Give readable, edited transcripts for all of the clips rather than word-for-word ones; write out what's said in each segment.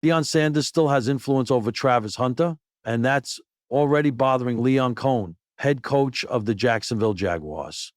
Deion Sanders still has influence over Travis Hunter, and that's already bothering Liam Coen, head coach of the Jacksonville Jaguars.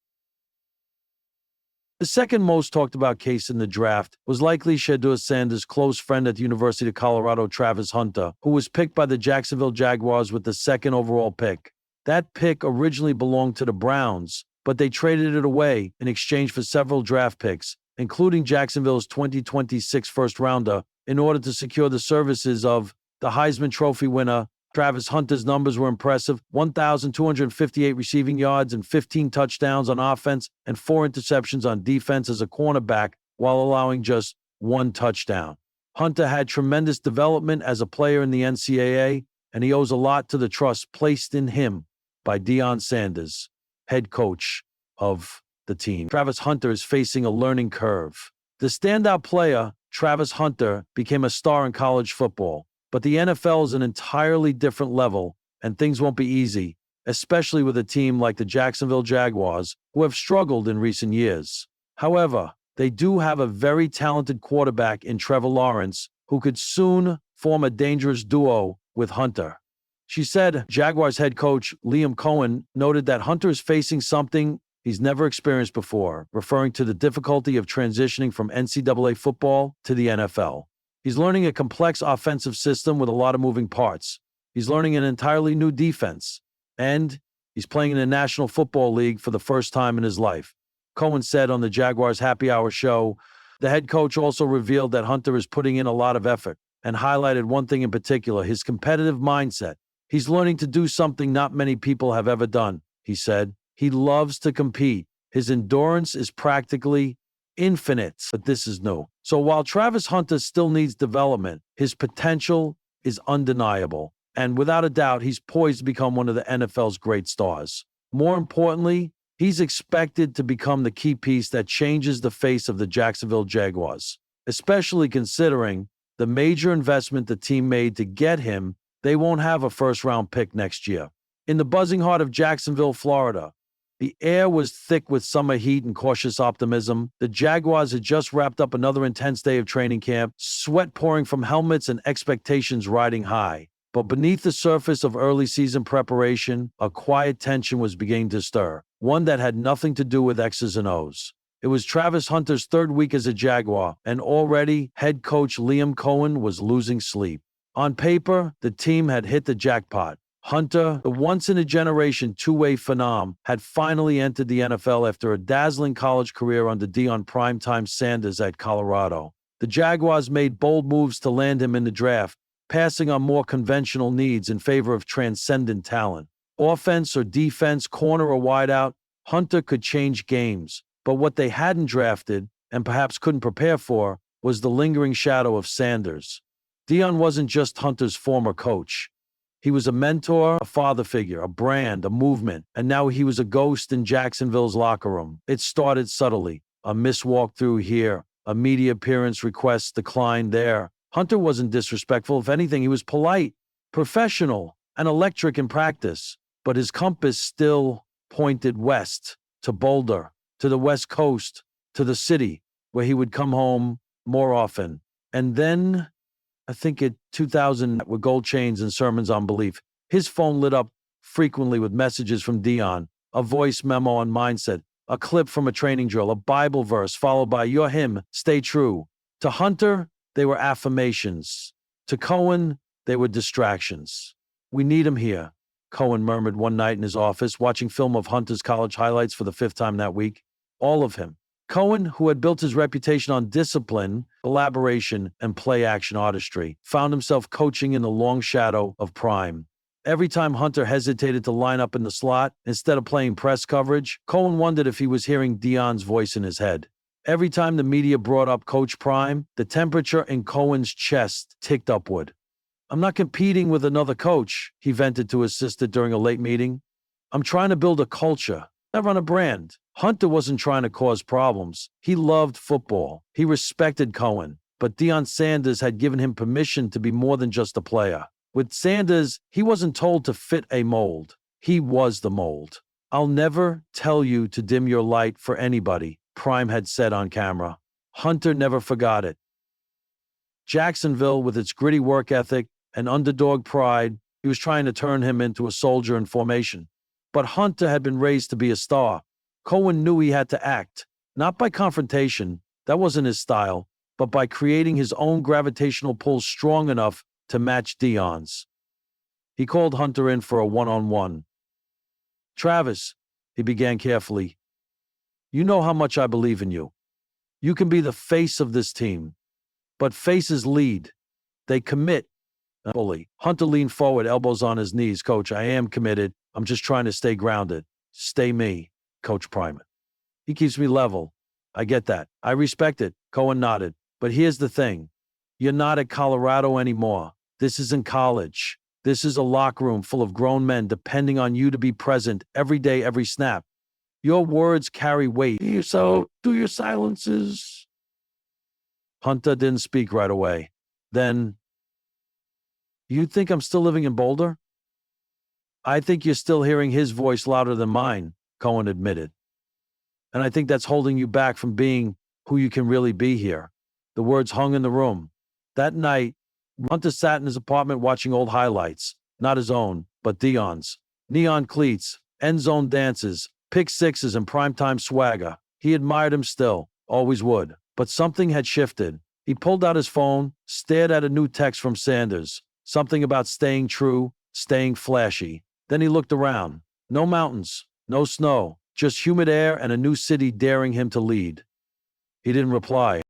The second most talked about case in the draft was likely Deion Sanders' close friend at the University of Colorado, Travis Hunter, who was picked by the Jacksonville Jaguars with the second overall pick. That pick originally belonged to the Browns, but they traded it away in exchange for several draft picks, including Jacksonville's 2026 first-rounder, in order to secure the services of the Heisman Trophy winner. Travis Hunter's numbers were impressive: 1,258 receiving yards and 15 touchdowns on offense and 4 interceptions on defense as a cornerback, while allowing just 1 touchdown. Hunter had tremendous development as a player in the NCAA, and he owes a lot to the trust placed in him by Deion Sanders, head coach of the team. Travis Hunter is facing a learning curve. The standout player, Travis Hunter, became a star in college football. But the NFL is an entirely different level, and things won't be easy, especially with a team like the Jacksonville Jaguars, who have struggled in recent years. However, they do have a very talented quarterback in Trevor Lawrence, who could soon form a dangerous duo with Hunter. She said Jaguars head coach Liam Coen noted that Hunter is facing something he's never experienced before, referring to the difficulty of transitioning from NCAA football to the NFL. He's learning a complex offensive system with a lot of moving parts. He's learning an entirely new defense. And he's playing in the National Football League for the first time in his life. Coen said on the Jaguars Happy Hour show. The head coach also revealed that Hunter is putting in a lot of effort and highlighted one thing in particular: his competitive mindset. He's learning to do something not many people have ever done, he said. He loves to compete. His endurance is practically infinite, but this is new. So while Travis Hunter still needs development, his potential is undeniable. And without a doubt, he's poised to become one of the NFL's great stars. More importantly, he's expected to become the key piece that changes the face of the Jacksonville Jaguars. Especially considering the major investment the team made to get him, they won't have a first-round pick next year. In the buzzing heart of Jacksonville, Florida, the air was thick with summer heat and cautious optimism. The Jaguars had just wrapped up another intense day of training camp, sweat pouring from helmets and expectations riding high. But beneath the surface of early season preparation, a quiet tension was beginning to stir, one that had nothing to do with X's and O's. It was Travis Hunter's third week as a Jaguar, and already head coach Liam Coen was losing sleep. On paper, the team had hit the jackpot. Hunter, the once-in-a-generation two-way phenom, had finally entered the NFL after a dazzling college career under Deion "Primetime" Sanders at Colorado. The Jaguars made bold moves to land him in the draft, passing on more conventional needs in favor of transcendent talent. Offense or defense, corner or wideout, Hunter could change games. But what they hadn't drafted, and perhaps couldn't prepare for, was the lingering shadow of Sanders. Deion wasn't just Hunter's former coach. He was a mentor, a father figure, a brand, a movement, and now he was a ghost in Jacksonville's locker room. It started subtly. A missed walkthrough here, a media appearance request declined there. Hunter wasn't disrespectful. If anything, he was polite, professional, and electric in practice. But his compass still pointed west, to Boulder, to the West Coast, to the city, where he would come home more often. And then, I think in 2000, with gold chains and sermons on belief, his phone lit up frequently with messages from Deion, a voice memo on mindset, a clip from a training drill, a Bible verse followed by "You're him, stay true." To Hunter, they were affirmations. To Coen, they were distractions. "We need him here," Coen murmured one night in his office, watching film of Hunter's college highlights for the 5th time that week. All of him. Coen, who had built his reputation on discipline, collaboration, and play-action artistry, found himself coaching in the long shadow of Prime. Every time Hunter hesitated to line up in the slot, instead of playing press coverage, Coen wondered if he was hearing Deion's voice in his head. Every time the media brought up Coach Prime, the temperature in Cohen's chest ticked upward. "I'm not competing with another coach," he vented to his sister during a late meeting. "I'm trying to build a culture, not run a brand." Hunter wasn't trying to cause problems. He loved football. He respected Coen. But Deion Sanders had given him permission to be more than just a player. With Sanders, he wasn't told to fit a mold. He was the mold. "I'll never tell you to dim your light for anybody," Prime had said on camera. Hunter never forgot it. Jacksonville, with its gritty work ethic and underdog pride, he was trying to turn him into a soldier in formation. But Hunter had been raised to be a star. Coen knew he had to act, not by confrontation, that wasn't his style, but by creating his own gravitational pull strong enough to match Deion's. He called Hunter in for a one-on-one. "Travis," he began carefully, "you know how much I believe in you. You can be the face of this team. But faces lead. They commit." Fully. Hunter leaned forward, elbows on his knees. "Coach, I am committed. I'm just trying to stay grounded. Stay me, Coach Primer. He keeps me level. I get that. I respect it." Coen nodded. "But here's the thing. You're not at Colorado anymore. This isn't college. This is a locker room full of grown men depending on you to be present every day, every snap. Your words carry weight. So do your silences." Hunter didn't speak right away. Then, "You think I'm still living in Boulder?" "I think you're still hearing his voice louder than mine," Coen admitted. "And I think that's holding you back from being who you can really be here." The words hung in the room. That night, Hunter sat in his apartment watching old highlights, not his own, but Deion's. Neon cleats, end zone dances, pick sixes, and primetime swagger. He admired him still, always would. But something had shifted. He pulled out his phone, stared at a new text from Sanders. Something about staying true, staying flashy. Then he looked around. No mountains, no snow, just humid air and a new city daring him to lead. He didn't reply.